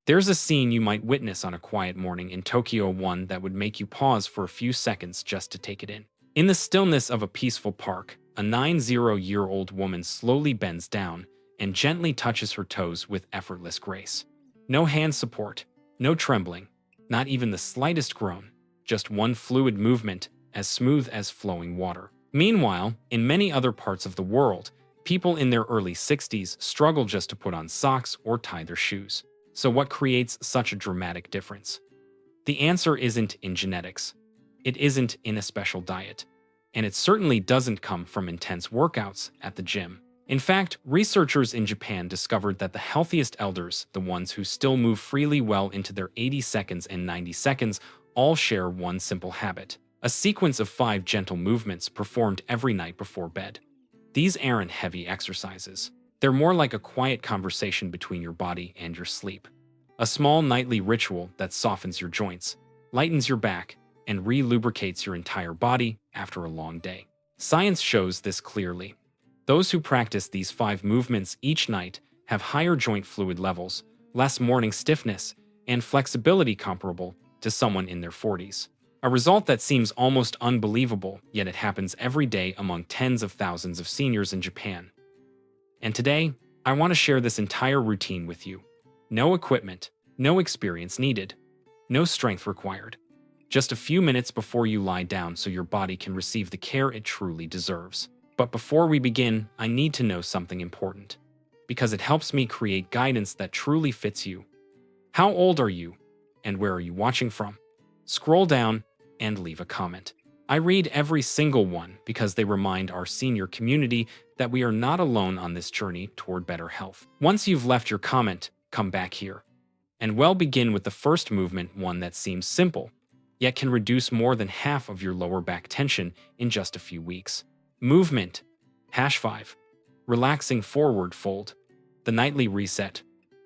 There's a scene you might witness on a quiet morning in Tokyo, one that would make you pause for a few seconds just to take it in. In the stillness of a peaceful park, a 90-year-old woman slowly bends down and gently touches her toes with effortless grace. No hand support, no trembling, not even the slightest groan, just one fluid movement, as smooth as flowing water. Meanwhile, in many other parts of the world, people in their early 60s struggle just to put on socks or tie their shoes. So what creates such a dramatic difference? The answer isn't in genetics. It isn't in a special diet. And it certainly doesn't come from intense workouts at the gym. In fact, researchers in Japan discovered that the healthiest elders, the ones who still move freely well into their 80 seconds and 90 seconds, all share one simple habit: a sequence of 5 gentle movements performed every night before bed. These aren't heavy exercises. They're more like a quiet conversation between your body and your sleep. A small nightly ritual that softens your joints, lightens your back, and re-lubricates your entire body after a long day. Science shows this clearly. Those who practice these 5 movements each night have higher joint fluid levels, less morning stiffness, and flexibility comparable to someone in their 40s. A result that seems almost unbelievable, yet it happens every day among tens of thousands of seniors in Japan. And today, I want to share this entire routine with you. No equipment, no experience needed, no strength required. Just a few minutes before you lie down so your body can receive the care it truly deserves. But before we begin, I need to know something important, because it helps me create guidance that truly fits you. How old are you? And where are you watching from? Scroll down and leave a comment. I read every single one because they remind our senior community that we are not alone on this journey toward better health. Once you've left your comment, come back here. And we'll begin with the first movement, one that seems simple, yet can reduce more than half of your lower back tension in just a few weeks. Movement #5. Relaxing forward fold. The nightly reset.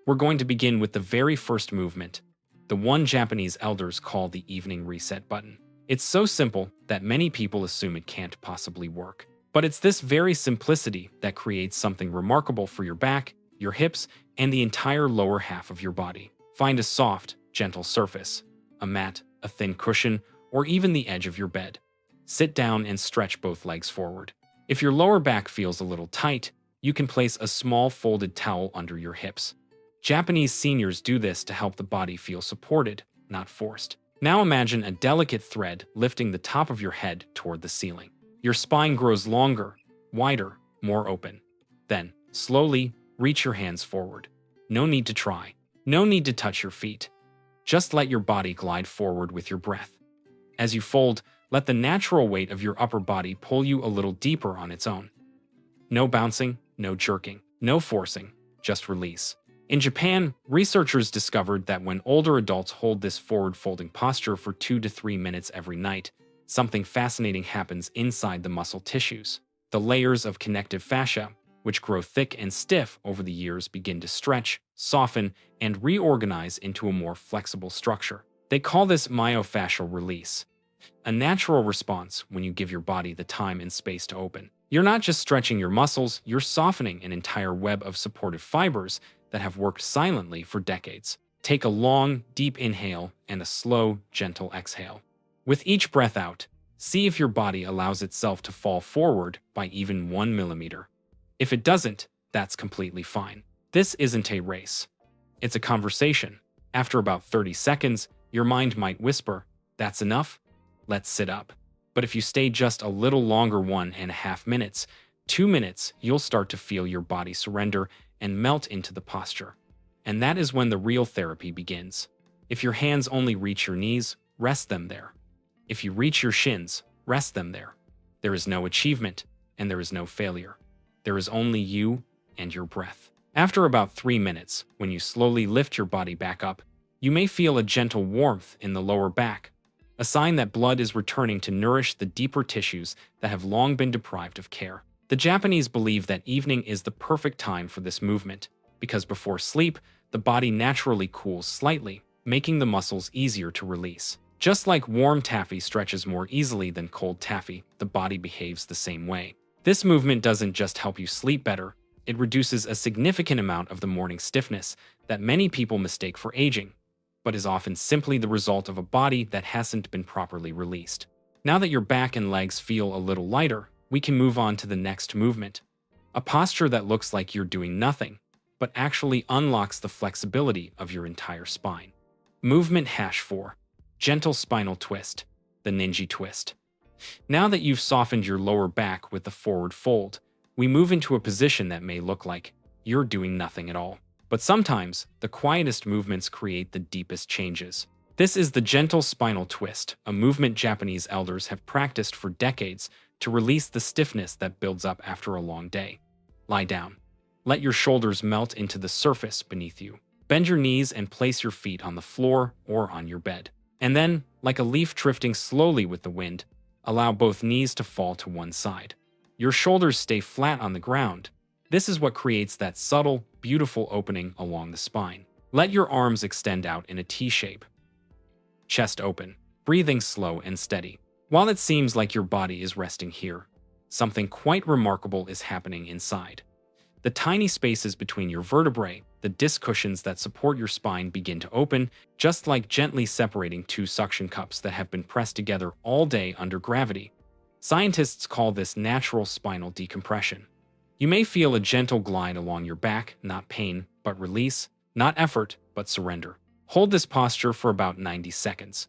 We're going to begin with the very first movement, the one Japanese elders call the evening reset button. It's so simple that many people assume it can't possibly work. But it's this very simplicity that creates something remarkable for your back, your hips, and the entire lower half of your body. Find a soft, gentle surface, a mat, a thin cushion, or even the edge of your bed. Sit down and stretch both legs forward. If your lower back feels a little tight, you can place a small folded towel under your hips. Japanese seniors do this to help the body feel supported, not forced. Now imagine a delicate thread lifting the top of your head toward the ceiling. Your spine grows longer, wider, more open. Then, slowly, reach your hands forward. No need to try. No need to touch your feet. Just let your body glide forward with your breath. As you fold, let the natural weight of your upper body pull you a little deeper on its own. No bouncing, no jerking, no forcing, just release. In Japan, researchers discovered that when older adults hold this forward-folding posture for 2 to 3 minutes every night, something fascinating happens inside the muscle tissues. The layers of connective fascia, which grow thick and stiff over the years, begin to stretch, soften, and reorganize into a more flexible structure. They call this myofascial release, a natural response when you give your body the time and space to open. You're not just stretching your muscles, you're softening an entire web of supportive fibers that have worked silently for decades. Take a long, deep inhale and a slow, gentle exhale. With each breath out, see if your body allows itself to fall forward by even 1 millimeter. If it doesn't, that's completely fine. This isn't a race. It's a conversation. After about 30 seconds, your mind might whisper, "That's enough? Let's sit up." But if you stay just a little longer, 1.5 minutes, 2 minutes, you'll start to feel your body surrender and melt into the posture. And that is when the real therapy begins. If your hands only reach your knees, rest them there. If you reach your shins, rest them there. There is no achievement, and there is no failure. There is only you and your breath. After about 3 minutes, when you slowly lift your body back up, you may feel a gentle warmth in the lower back, a sign that blood is returning to nourish the deeper tissues that have long been deprived of care. The Japanese believe that evening is the perfect time for this movement, because before sleep, the body naturally cools slightly, making the muscles easier to release. Just like warm taffy stretches more easily than cold taffy, the body behaves the same way. This movement doesn't just help you sleep better, It reduces a significant amount of the morning stiffness that many people mistake for aging, but is often simply the result of a body that hasn't been properly released. Now that your back and legs feel a little lighter, we can move on to the next movement. A posture that looks like you're doing nothing, but actually unlocks the flexibility of your entire spine. Movement #4. Gentle spinal twist, the ninja twist. Now that you've softened your lower back with the forward fold, we move into a position that may look like you're doing nothing at all. But sometimes, the quietest movements create the deepest changes. This is the gentle spinal twist, a movement Japanese elders have practiced for decades to release the stiffness that builds up after a long day. Lie down. Let your shoulders melt into the surface beneath you. Bend your knees and place your feet on the floor or on your bed. And then, like a leaf drifting slowly with the wind, allow both knees to fall to one side. Your shoulders stay flat on the ground. This is what creates that subtle, beautiful opening along the spine. Let your arms extend out in a T shape. Chest open, breathing slow and steady. While it seems like your body is resting here, something quite remarkable is happening inside. The tiny spaces between your vertebrae, the disc cushions that support your spine, begin to open, just like gently separating two suction cups that have been pressed together all day under gravity. Scientists call this natural spinal decompression. You may feel a gentle glide along your back, not pain, but release, not effort, but surrender. Hold this posture for about 90 seconds.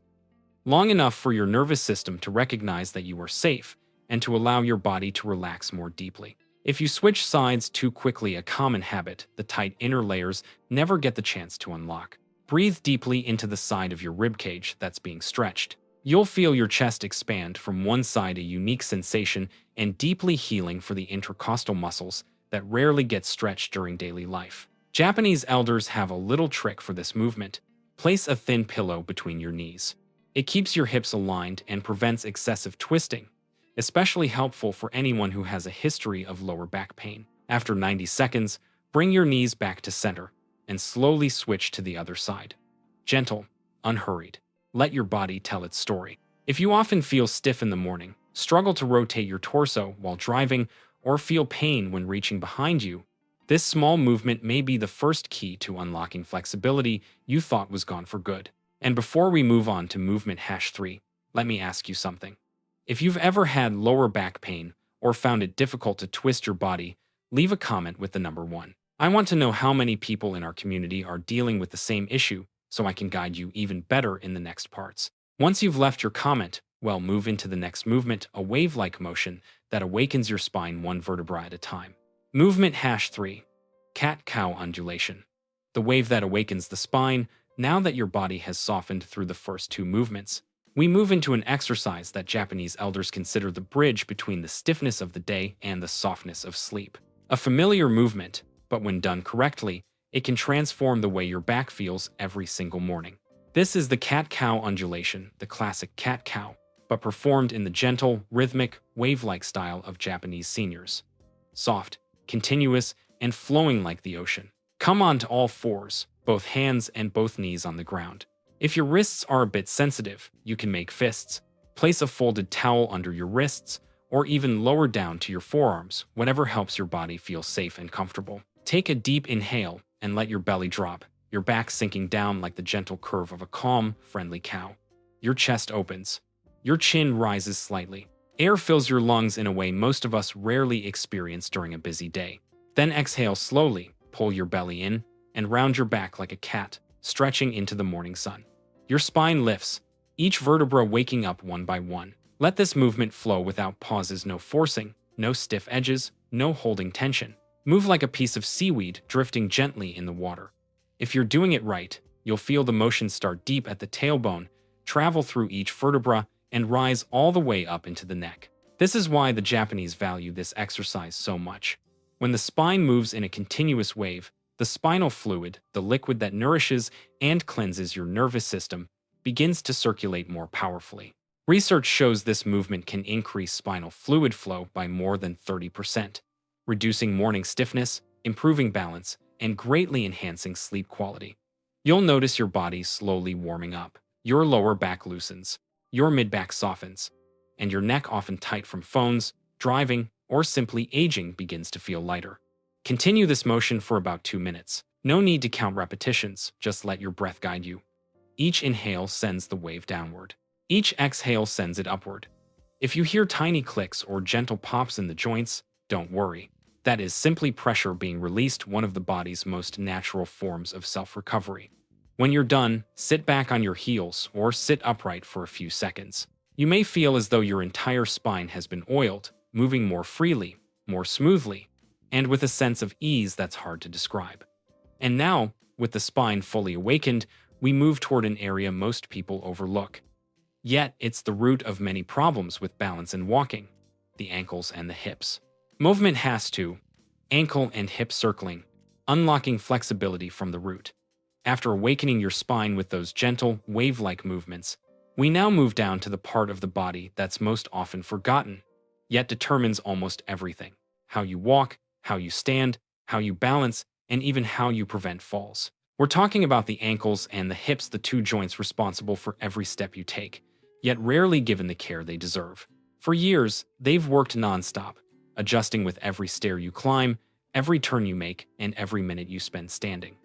Long enough for your nervous system to recognize that you are safe and to allow your body to relax more deeply. If you switch sides too quickly, a common habit, the tight inner layers never get the chance to unlock. Breathe deeply into the side of your ribcage that's being stretched. You'll feel your chest expand from one side, a unique sensation and deeply healing for the intercostal muscles that rarely get stretched during daily life. Japanese elders have a little trick for this movement. Place a thin pillow between your knees. It keeps your hips aligned and prevents excessive twisting, especially helpful for anyone who has a history of lower back pain. After 90 seconds, bring your knees back to center and slowly switch to the other side. Gentle, unhurried. Let your body tell its story. If you often feel stiff in the morning, struggle to rotate your torso while driving, or feel pain when reaching behind you, this small movement may be the first key to unlocking flexibility you thought was gone for good. And before we move on to movement #3, let me ask you something. If you've ever had lower back pain or found it difficult to twist your body, leave a comment with the number 1. I want to know how many people in our community are dealing with the same issue so I can guide you even better in the next parts. Once you've left your comment, well, move into the next movement, a wave-like motion that awakens your spine one vertebra at a time. Movement #3, cat-cow undulation. The wave that awakens the spine. Now that your body has softened through the first two movements, we move into an exercise that Japanese elders consider the bridge between the stiffness of the day and the softness of sleep. A familiar movement, but when done correctly, it can transform the way your back feels every single morning. This is the cat-cow undulation, the classic cat-cow, but performed in the gentle, rhythmic, wave-like style of Japanese seniors. Soft, continuous, and flowing like the ocean. Come on to all fours, both hands and both knees on the ground. If your wrists are a bit sensitive, you can make fists. Place a folded towel under your wrists, or even lower down to your forearms, whatever helps your body feel safe and comfortable. Take a deep inhale and let your belly drop, your back sinking down like the gentle curve of a calm, friendly cow. Your chest opens. Your chin rises slightly. Air fills your lungs in a way most of us rarely experience during a busy day. Then exhale slowly, pull your belly in, and round your back like a cat, stretching into the morning sun. Your spine lifts, each vertebra waking up one by one. Let this movement flow without pauses, no forcing, no stiff edges, no holding tension. Move like a piece of seaweed drifting gently in the water. If you're doing it right, you'll feel the motion start deep at the tailbone, travel through each vertebra, and rise all the way up into the neck. This is why the Japanese value this exercise so much. When the spine moves in a continuous wave, the spinal fluid, the liquid that nourishes and cleanses your nervous system, begins to circulate more powerfully. Research shows this movement can increase spinal fluid flow by more than 30%, reducing morning stiffness, improving balance, and greatly enhancing sleep quality. You'll notice your body slowly warming up. Your lower back loosens, your mid-back softens, and your neck, often tight from phones, driving, or simply aging, begins to feel lighter. Continue this motion for about 2 minutes. No need to count repetitions, just let your breath guide you. Each inhale sends the wave downward. Each exhale sends it upward. If you hear tiny clicks or gentle pops in the joints, don't worry. That is simply pressure being released, one of the body's most natural forms of self-recovery. When you're done, sit back on your heels or sit upright for a few seconds. You may feel as though your entire spine has been oiled, moving more freely, more smoothly, and with a sense of ease that's hard to describe. And now, with the spine fully awakened, we move toward an area most people overlook. Yet, it's the root of many problems with balance and walking: the ankles and the hips. Movement has to: ankle and hip circling, unlocking flexibility from the root. After awakening your spine with those gentle, wave-like movements, we now move down to the part of the body that's most often forgotten, yet determines almost everything: how you walk, how you stand, how you balance, and even how you prevent falls. We're talking about the ankles and the hips, the two joints responsible for every step you take, yet rarely given the care they deserve. For years, they've worked nonstop, adjusting with every stair you climb, every turn you make, and every minute you spend standing.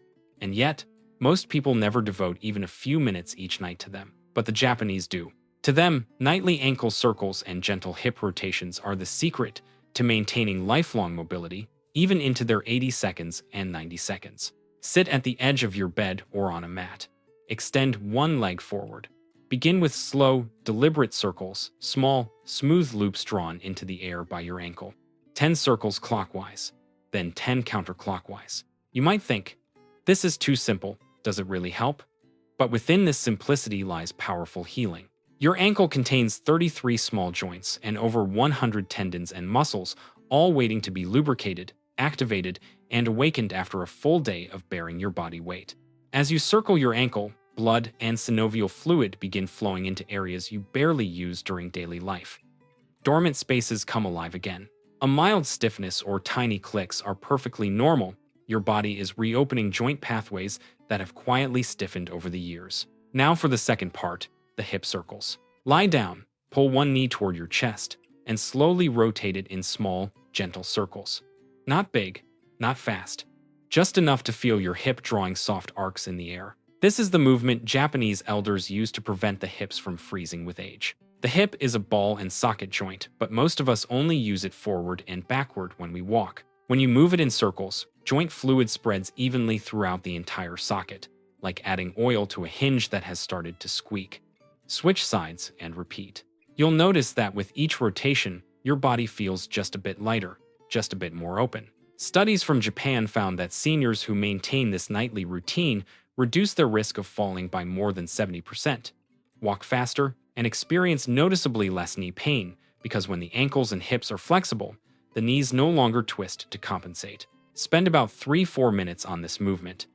And yet, most people never devote even a few minutes each night to them. But the Japanese do. To them, nightly ankle circles and gentle hip rotations are the secret to maintaining lifelong mobility, even into their 80 seconds and 90 seconds. Sit at the edge of your bed or on a mat. Extend one leg forward. Begin with slow, deliberate circles, small, smooth loops drawn into the air by your ankle. 10 circles clockwise, then 10 counterclockwise. You might think, this is too simple. Does it really help? But within this simplicity lies powerful healing. Your ankle contains 33 small joints and over 100 tendons and muscles, all waiting to be lubricated, activated, and awakened after a full day of bearing your body weight. As you circle your ankle, blood and synovial fluid begin flowing into areas you barely use during daily life. Dormant spaces come alive again. A mild stiffness or tiny clicks are perfectly normal. Your body is reopening joint pathways that have quietly stiffened over the years. Now for the second part, the hip circles. Lie down, pull one knee toward your chest, and slowly rotate it in small, gentle circles. Not big, not fast, just enough to feel your hip drawing soft arcs in the air. This is the movement Japanese elders use to prevent the hips from freezing with age. The hip is a ball and socket joint, but most of us only use it forward and backward when we walk. When you move it in circles, joint fluid spreads evenly throughout the entire socket, like adding oil to a hinge that has started to squeak. Switch sides and repeat. You'll notice that with each rotation, your body feels just a bit lighter, just a bit more open. Studies from Japan found that seniors who maintain this nightly routine reduce their risk of falling by more than 70%, walk faster, and experience noticeably less knee pain, because when the ankles and hips are flexible, the knees no longer twist to compensate. Spend about 3-4 minutes on this movement.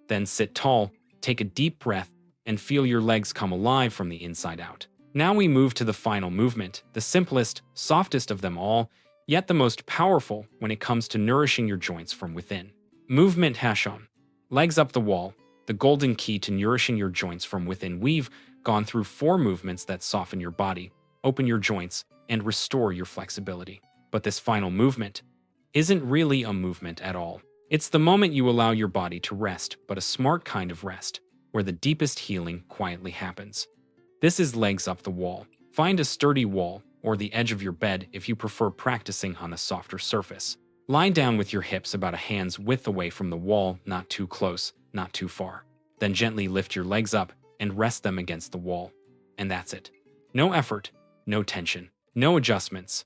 Then sit tall, take a deep breath, and feel your legs come alive from the inside out. Now we move to the final movement, the simplest, softest of them all, yet the most powerful when it comes to nourishing your joints from within. Movement Hashon. Legs up the wall, the golden key to nourishing your joints from within. We've gone through 4 movements that soften your body, open your joints, and restore your flexibility. But this final movement isn't really a movement at all. It's the moment you allow your body to rest, but a smart kind of rest, where the deepest healing quietly happens. This is legs up the wall. Find a sturdy wall, or the edge of your bed if you prefer practicing on a softer surface. Lie down with your hips about a hand's width away from the wall, not too close, not too far. Then gently lift your legs up and rest them against the wall. And that's it. No effort, no tension, no adjustments,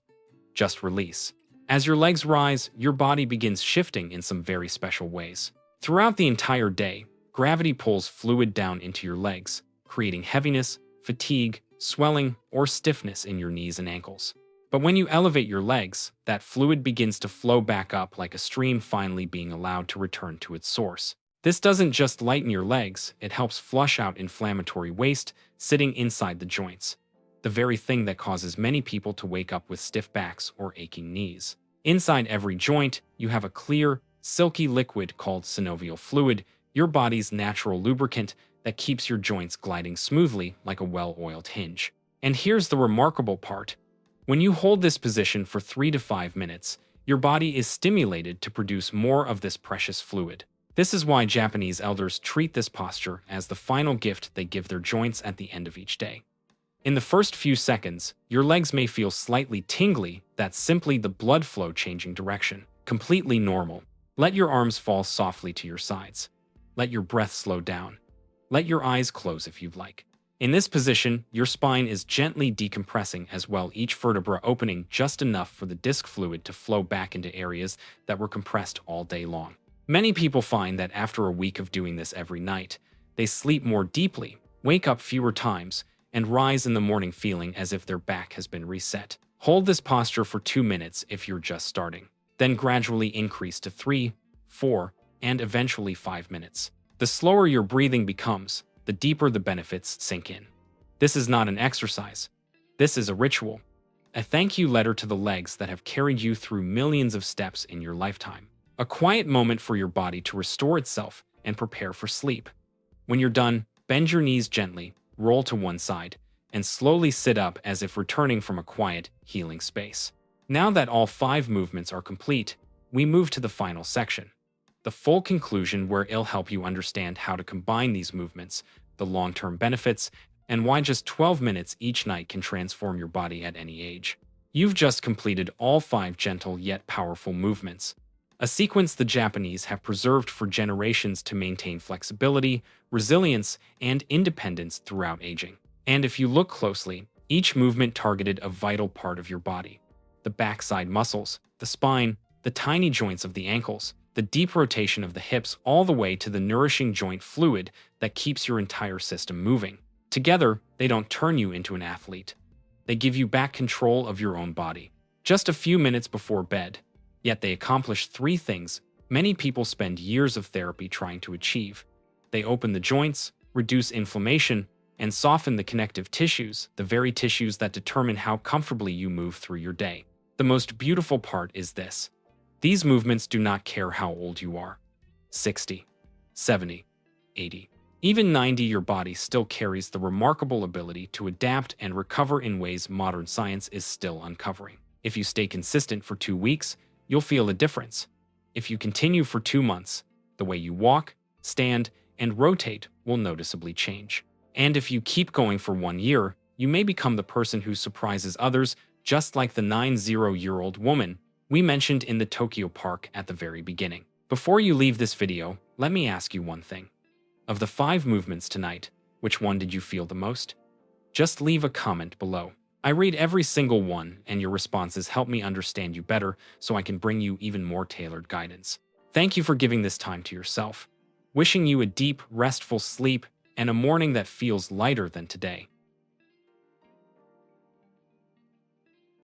just release. As your legs rise, your body begins shifting in some very special ways. Throughout the entire day, gravity pulls fluid down into your legs, creating heaviness, fatigue, swelling, or stiffness in your knees and ankles. But when you elevate your legs, that fluid begins to flow back up like a stream finally being allowed to return to its source. This doesn't just lighten your legs, it helps flush out inflammatory waste sitting inside the joints, the very thing that causes many people to wake up with stiff backs or aching knees. Inside every joint, you have a clear, silky liquid called synovial fluid, your body's natural lubricant that keeps your joints gliding smoothly like a well-oiled hinge. And here's the remarkable part. When you hold this position for 3 to 5 minutes, Your body is stimulated to produce more of this precious fluid. This is why Japanese elders treat this posture as the final gift they give their joints at the end of each day. In the first few seconds, your legs may feel slightly tingly. That's simply the blood flow changing direction. Completely normal. Let your arms fall softly to your sides. Let your breath slow down. Let your eyes close if you'd like. In this position, your spine is gently decompressing as well, each vertebra opening just enough for the disc fluid to flow back into areas that were compressed all day long. Many people find that after a week of doing this every night, they sleep more deeply, wake up fewer times, and rise in the morning feeling as if their back has been reset. Hold this posture for 2 minutes if you're just starting. Then gradually increase to 3, 4, and eventually 5 minutes. The slower your breathing becomes, the deeper the benefits sink in. This is not an exercise. This is a ritual. A thank you letter to the legs that have carried you through millions of steps in your lifetime. A quiet moment for your body to restore itself and prepare for sleep. When you're done, bend your knees gently, roll to one side, and slowly sit up as if returning from a quiet, healing space. Now that all 5 movements are complete, we move to the final section. The full conclusion, where it'll help you understand how to combine these movements, the long-term benefits, and why just 12 minutes each night can transform your body at any age. You've just completed all 5 gentle yet powerful movements, a sequence the Japanese have preserved for generations to maintain flexibility, resilience, and independence throughout aging. And if you look closely, each movement targeted a vital part of your body. The backside muscles, the spine, the tiny joints of the ankles, the deep rotation of the hips, all the way to the nourishing joint fluid that keeps your entire system moving. Together, they don't turn you into an athlete. They give you back control of your own body. Just a few minutes before bed, yet they accomplish 3 things many people spend years of therapy trying to achieve. They open the joints, reduce inflammation, and soften the connective tissues, the very tissues that determine how comfortably you move through your day. The most beautiful part is this. These movements do not care how old you are. 60, 70, 80, even 90, your body still carries the remarkable ability to adapt and recover in ways modern science is still uncovering. If you stay consistent for 2 weeks, you'll feel a difference. If you continue for 2 months, the way you walk, stand, and rotate will noticeably change. And if you keep going for 1 year, you may become the person who surprises others, just like the 90-year-old woman we mentioned in the Tokyo park at the very beginning. Before you leave this video, let me ask you one thing. Of the 5 movements tonight, which one did you feel the most? Just leave a comment below. I read every single one, and your responses help me understand you better so I can bring you even more tailored guidance. Thank you for giving this time to yourself. Wishing you a deep, restful sleep and a morning that feels lighter than today.